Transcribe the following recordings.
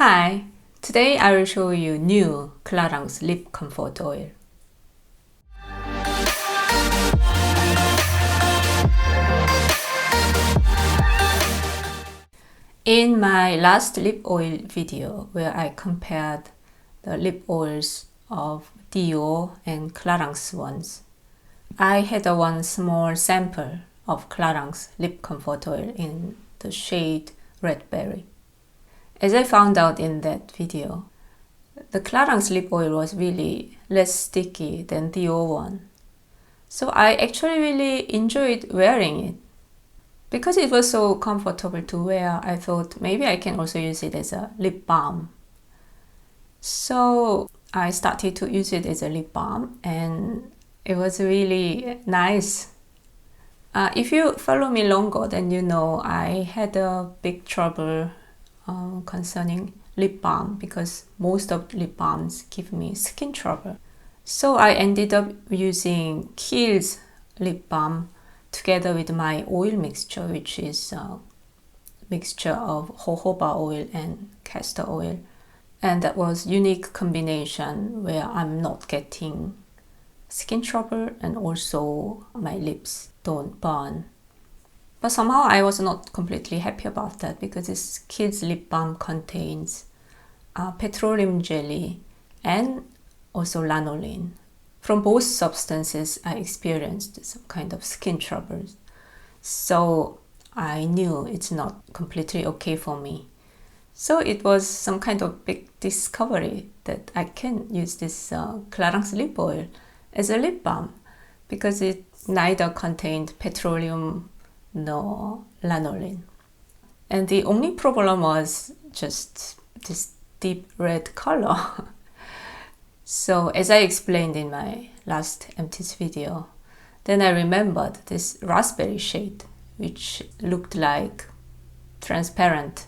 Hi, today I will show you new Clarins Lip Comfort Oil. In my last lip oil video where I compared the lip oils of Dior and Clarins ones, I had one small sample of Clarins Lip Comfort Oil in the shade Red Berry. As I found out in that video, the Clarins lip oil was really less sticky than the Dior one. So I actually really enjoyed wearing it. Because it was so comfortable to wear, I thought maybe I can also use it as a lip balm. So I started to use it as a lip balm and it was really nice. If you follow me longer, then you know I had a big trouble concerning lip balm because most of lip balms give me skin trouble. So I ended up using Kiehl's lip balm together with my oil mixture, which is a mixture of jojoba oil and castor oil. And that was unique combination where I'm not getting skin trouble and also my lips don't burn. But somehow I was not completely happy about that because this Kiehl's lip balm contains petroleum jelly and also lanolin. From both substances, I experienced some kind of skin troubles. So I knew it's not completely okay for me. So it was some kind of big discovery that I can use this Clarins lip oil as a lip balm because it neither contained petroleum nor lanolin. And the only problem was just this deep red color. So as I explained in my last MT's video, then I remembered this raspberry shade, which looked like transparent.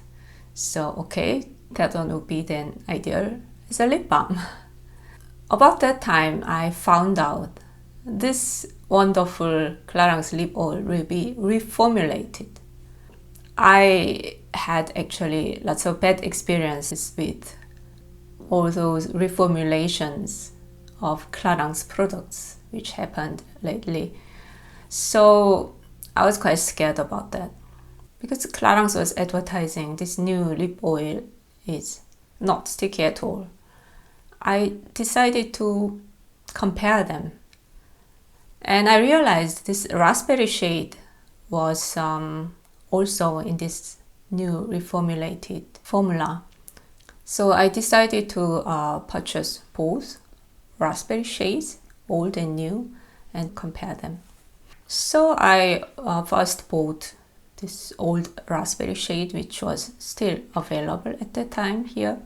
So okay, that one would be then ideal as a lip balm. About that time, I found out this wonderful Clarins lip oil will be reformulated. I had actually lots of bad experiences with all those reformulations of Clarins products which happened lately. So I was quite scared about that because Clarins was advertising this new lip oil is not sticky at all. I decided to compare them and I realized this raspberry shade was also in this new reformulated formula. So I decided to purchase both raspberry shades, old and new, and compare them. So I first bought this old raspberry shade, which was still available at that time here.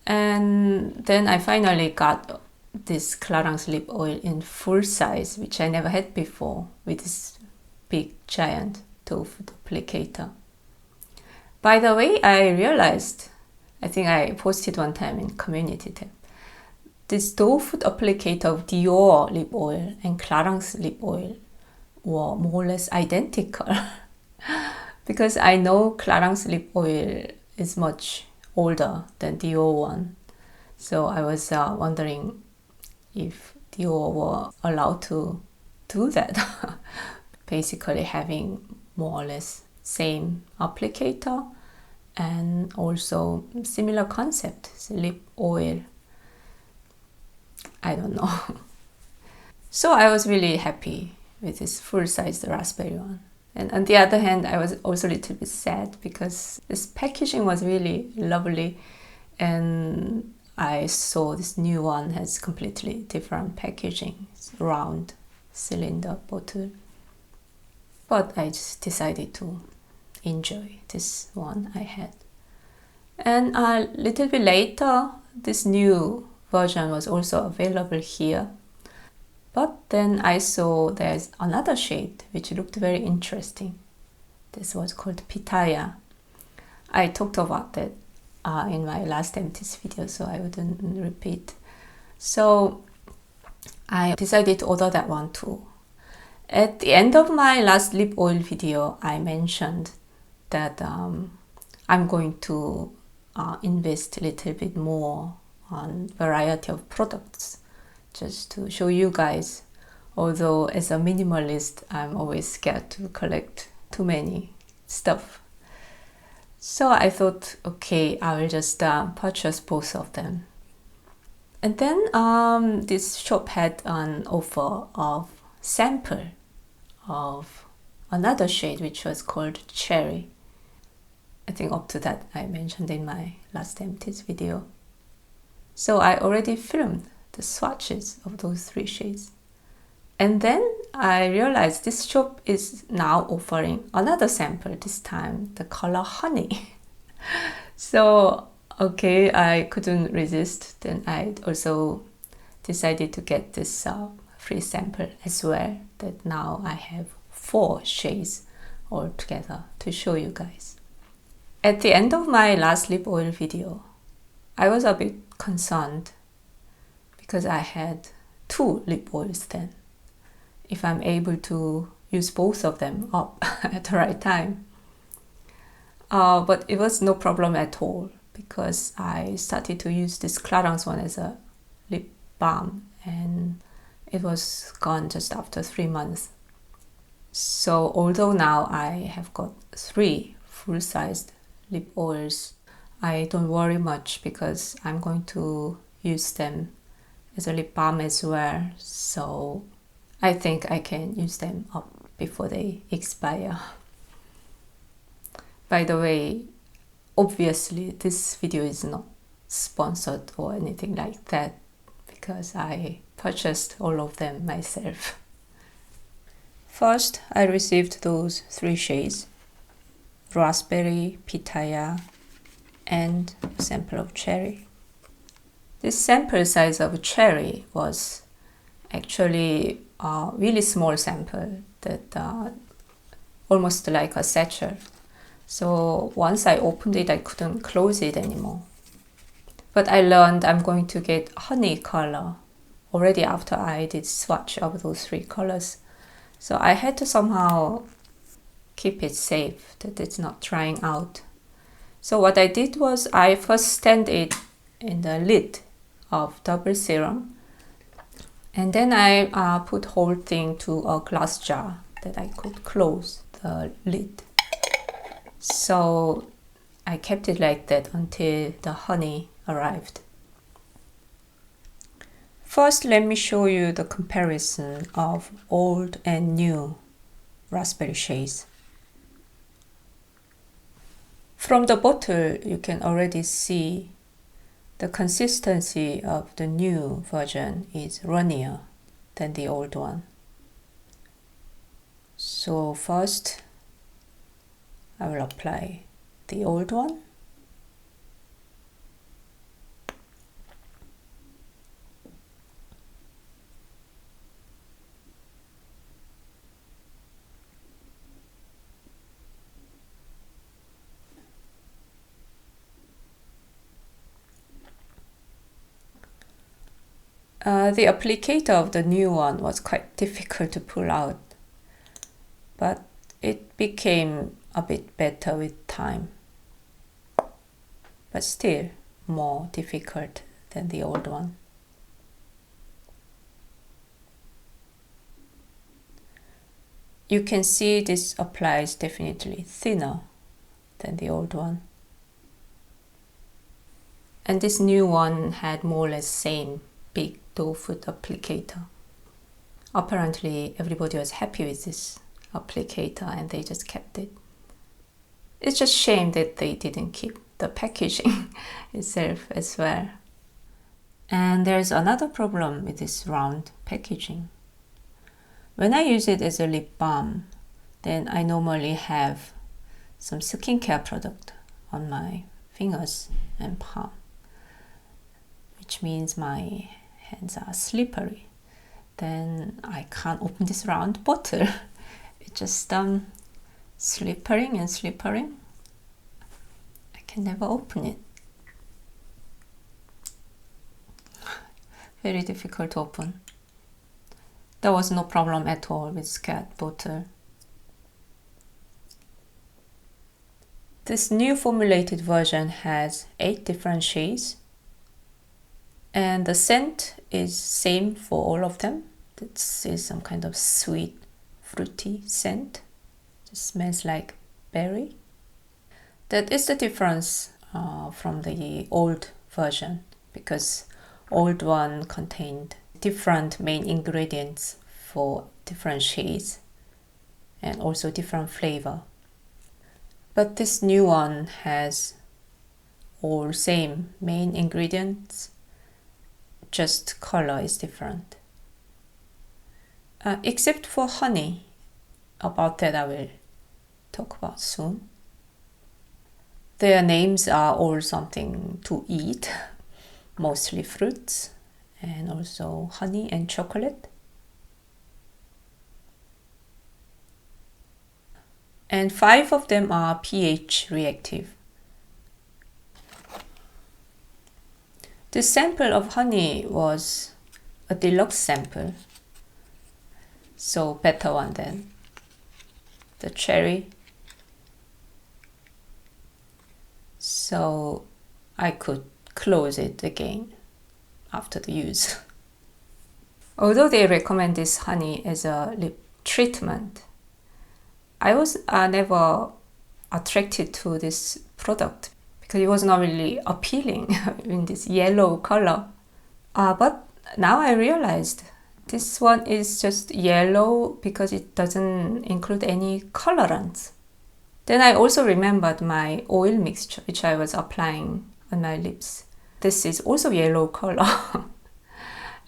And then I finally got this Clarins lip oil in full size, which I never had before, with this big giant doe foot applicator. By the way, I realized, I think I posted one time in community tab, this doe foot applicator of Dior lip oil and Clarins lip oil were more or less identical. Because I know Clarins lip oil is much older than Dior one. So I was wondering if Dior were allowed to do that. Basically having more or less same applicator and also similar concept, lip oil. I don't know. So I was really happy with this full-sized raspberry one. And on the other hand, I was also a little bit sad because this packaging was really lovely and I saw this new one has completely different packaging. It's round cylinder bottle. But I just decided to enjoy this one I had. And a little bit later, this new version was also available here. But then I saw there's another shade which looked very interesting. This was called Pitaya. I talked about that in my last MT's video, so I wouldn't repeat. So I decided to order that one too. At the end of my last lip oil video, I mentioned that I'm going to invest a little bit more on variety of products just to show you guys. Although as a minimalist, I'm always scared to collect too many stuff. So I thought, okay, I will just purchase both of them. And then this shop had an offer of sample of another shade which was called Cherry. I think up to that I mentioned in my last empties video. So I already filmed the swatches of those 3 shades. And then I realized this shop is now offering another sample, this time the color Honey. So, okay, I couldn't resist. Then I also decided to get this free sample as well, that now I have 4 shades altogether to show you guys. At the end of my last lip oil video, I was a bit concerned because I had 2 lip oils then. If I'm able to use both of them up at the right time. But it was no problem at all because I started to use this Clarins one as a lip balm and it was gone just after 3 months. So although now I have got 3 full-sized lip oils, I don't worry much because I'm going to use them as a lip balm as well. So I think I can use them up before they expire. By the way, obviously this video is not sponsored or anything like that because I purchased all of them myself. First, I received those 3 shades: Raspberry, Pitaya, and a sample of Cherry. This sample size of Cherry was actually a really small sample, that almost like a satchel. So once I opened it, I couldn't close it anymore. But I learned I'm going to get honey color already after I did swatch of those 3 colors. So I had to somehow keep it safe, that it's not drying out. So what I did was I first stand it in the lid of double serum, and then I put whole thing to a glass jar that I could close the lid. So I kept it like that until the honey arrived. First, let me show you the comparison of old and new raspberry shades. From the bottle, you can already see the consistency of the new version is runnier than the old one. So first, I will apply the old one. The applicator of the new one was quite difficult to pull out, but it became a bit better with time, but still more difficult than the old one. You can see this applies definitely thinner than the old one. And this new one had more or less same big doe foot applicator. Apparently everybody was happy with this applicator and they just kept it. It's just a shame that they didn't keep the packaging itself as well. And there's another problem with this round packaging. When I use it as a lip balm, then I normally have some skincare product on my fingers and palm, which means my hands are slippery. Then I can't open this round bottle. It's just slippering and slippering. I can never open it. Very difficult to open. There was no problem at all with Scat bottle. This new formulated version has 8 different shades, and the scent is same for all of them. This is some kind of sweet, fruity scent. It smells like berry. That is the difference from the old version, because old one contained different main ingredients for different shades and also different flavor. But this new one has all same main ingredients, just color is different. Except for honey. About that I will talk about soon. Their names are all something to eat, mostly fruits, and also honey and chocolate. And 5 of them are pH reactive. This sample of honey was a deluxe sample, so better one than the cherry. So I could close it again after the use. Although they recommend this honey as a lip treatment, I was never attracted to this product because it was not really appealing in this yellow color. But now I realized this one is just yellow because it doesn't include any colorants. Then I also remembered my oil mixture which I was applying on my lips. This is also yellow color.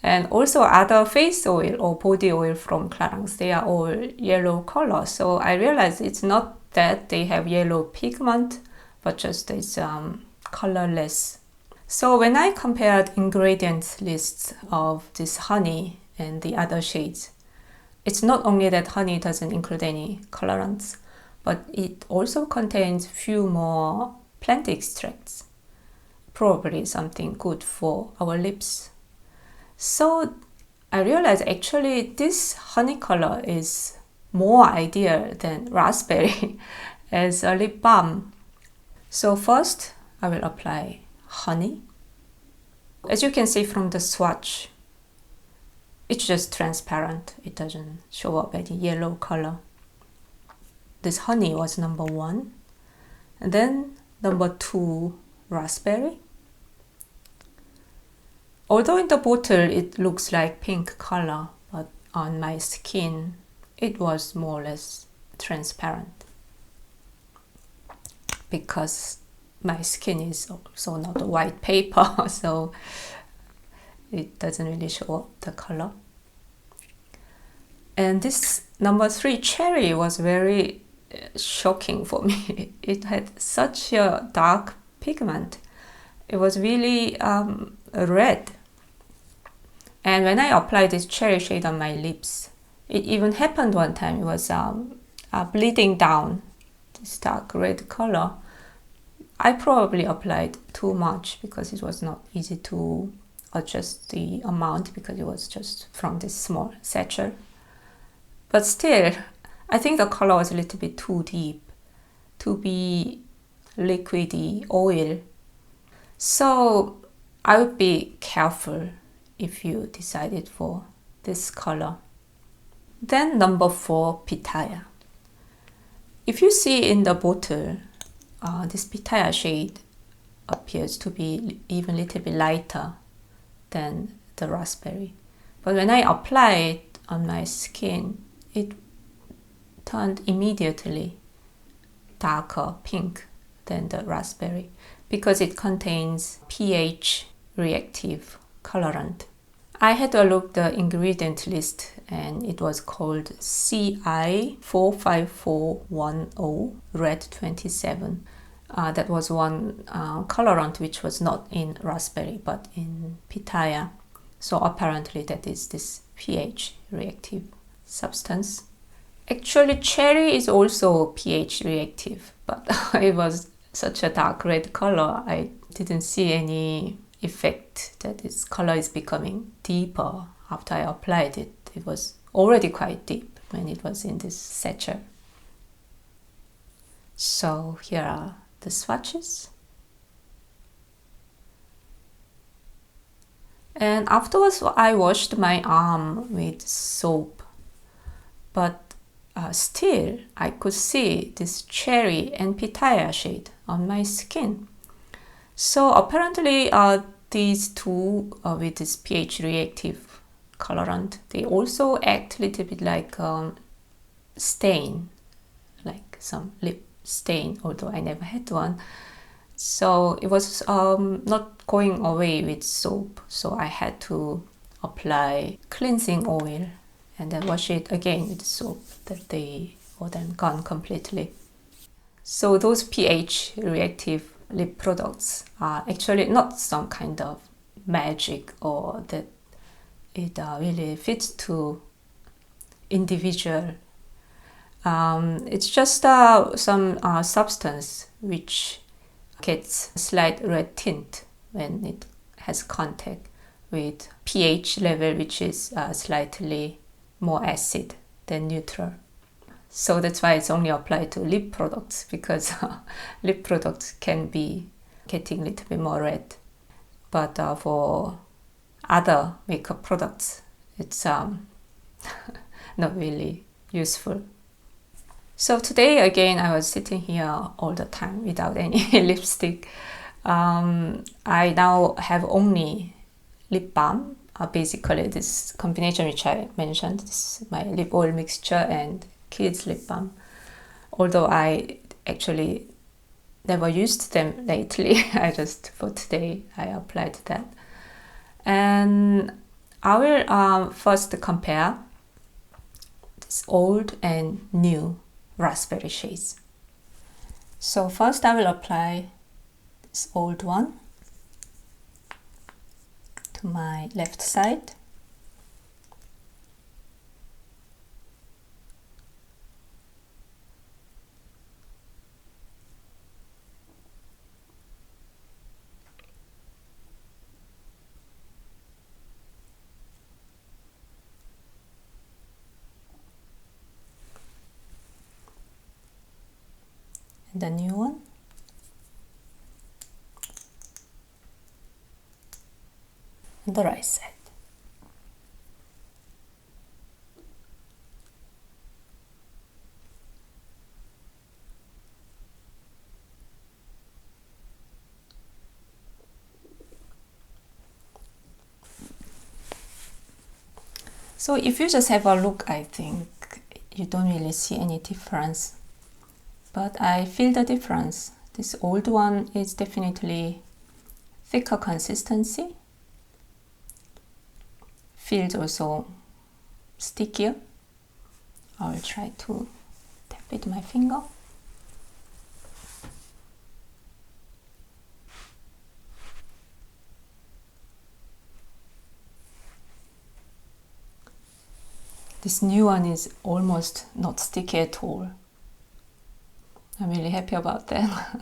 And also other face oil or body oil from Clarins, they are all yellow color. So I realized it's not that they have yellow pigment, but just it's colorless. So when I compared ingredient lists of this honey and the other shades, it's not only that honey doesn't include any colorants, but it also contains few more plant extracts. Probably something good for our lips. So I realized actually this honey color is more ideal than raspberry as a lip balm. So first I will apply honey. As you can see from the swatch, it's just transparent. It doesn't show up any yellow color. This honey was number 1. And then number 2, raspberry. Although in the bottle it looks like pink color, but on my skin it was more or less transparent. Because my skin is also not a white paper, so it doesn't really show up the color. And this number 3, cherry, was very shocking for me. It had such a dark pigment. It was really red. And when I applied this cherry shade on my lips, it even happened one time. It was bleeding down, this dark red color. I probably applied too much because it was not easy to adjust the amount because it was just from this small satchel. But still, I think the color was a little bit too deep to be liquidy oil. So I would be careful if you decided for this color. Then number 4, pitaya. If you see in the bottle, this pitaya shade appears to be even a little bit lighter than the raspberry. But when I apply it on my skin, it turned immediately darker pink than the raspberry because it contains pH reactive colorant. I had a look at the ingredient list and it was called CI45410 red 27. That was one colorant which was not in raspberry but in pitaya. So apparently that is this pH reactive substance. Actually cherry is also pH reactive, but it was such a dark red color I didn't see any effect that its color is becoming deeper after I applied it. It was already quite deep when it was in this satchel. So here are the swatches. And afterwards, I washed my arm with soap, but still I could see this cherry and pitaya shade on my skin. So apparently these two with this pH reactive colorant, they also act a little bit like stain, like some lip stain, although I never had one. So it was not going away with soap, so I had to apply cleansing oil and then wash it again with soap, that they were then gone completely. So those pH reactive lip products are actually not some kind of magic or that it really fits to individual. It's just some substance which gets a slight red tint when it has contact with pH level which is slightly more acid than neutral. So that's why it's only applied to lip products, because lip products can be getting a little bit more red. But for other makeup products, it's not really useful. So today again I was sitting here all the time without any lipstick. I now have only lip balm, basically this combination which I mentioned, this is my lip oil mixture and kids lip balm, although I actually never used them lately. I just, for today, I applied that. And I will first compare this old and new raspberry shades. So first I will apply this old one to my left side. And the new one. And the right side. So if you just have a look, I think you don't really see any difference. But I feel the difference. This old one is definitely thicker consistency. Feels also stickier. I will try to tap it with my finger. This new one is almost not sticky at all. I'm really happy about that.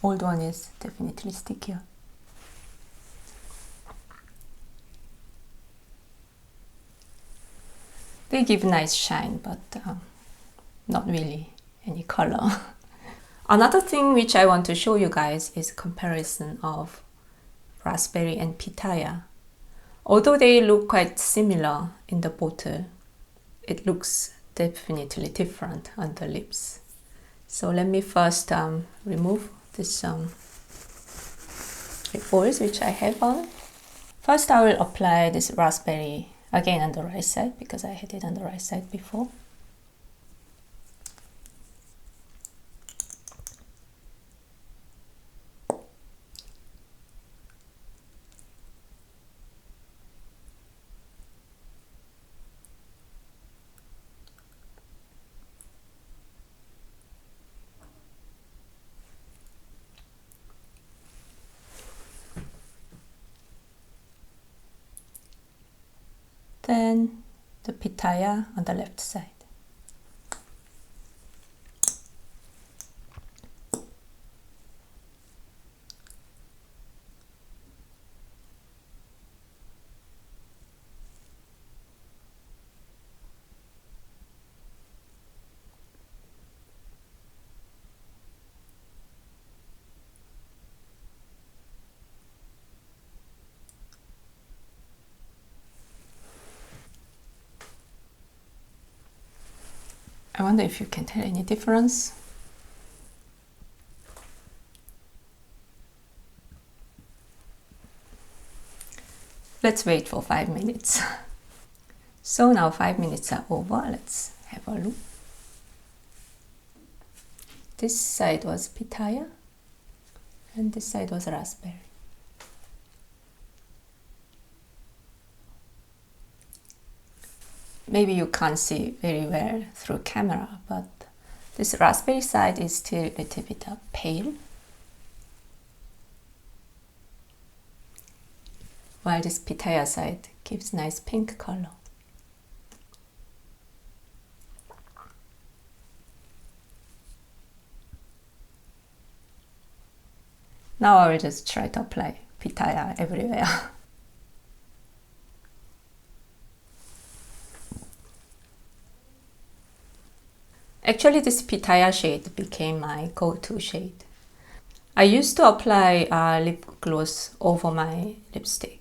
Old one is definitely stickier. They give nice shine, but not really any color. Another thing which I want to show you guys is comparison of raspberry and pitaya. Although they look quite similar in the bottle, it looks definitely different on the lips. So let me first remove this lip oils which I have on. First I will apply this raspberry again on the right side, because I had it on the right side before. Then the pitaya on the left side. I wonder if you can tell any difference. Let's wait for 5 minutes. So now 5 minutes are over. Let's have a look. This side was pitaya and this side was raspberry. Maybe you can't see very well through camera, but this raspberry side is still a little bit pale, while this pitaya side gives nice pink color. Now I will just try to apply pitaya everywhere. Actually, this pitaya shade became my go-to shade. I used to apply lip gloss over my lipstick,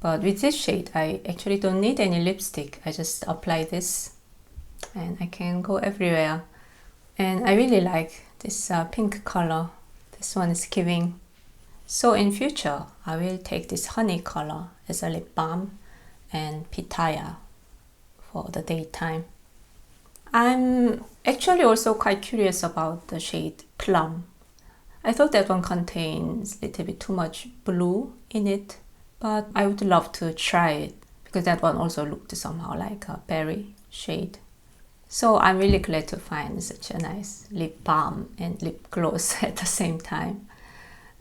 but with this shade I actually don't need any lipstick. I just apply this and I can go everywhere. And I really like this pink color. This one is giving. So in future I will take this honey color as a lip balm and pitaya for the daytime. I'm actually also quite curious about the shade Plum. I thought that one contains a little bit too much blue in it, but I would love to try it because that one also looked somehow like a berry shade. So I'm really glad to find such a nice lip balm and lip gloss at the same time.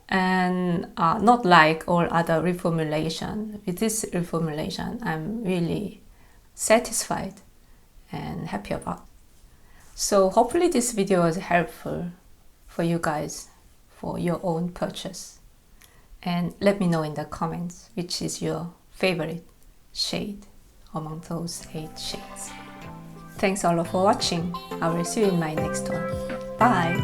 And not like all other reformulation. With this reformulation, I'm really satisfied and happy about. So hopefully this video was helpful for you guys for your own purchase. And let me know in the comments which is your favorite shade among those 8 shades. Thanks all for watching. I will see you in my next one. Bye!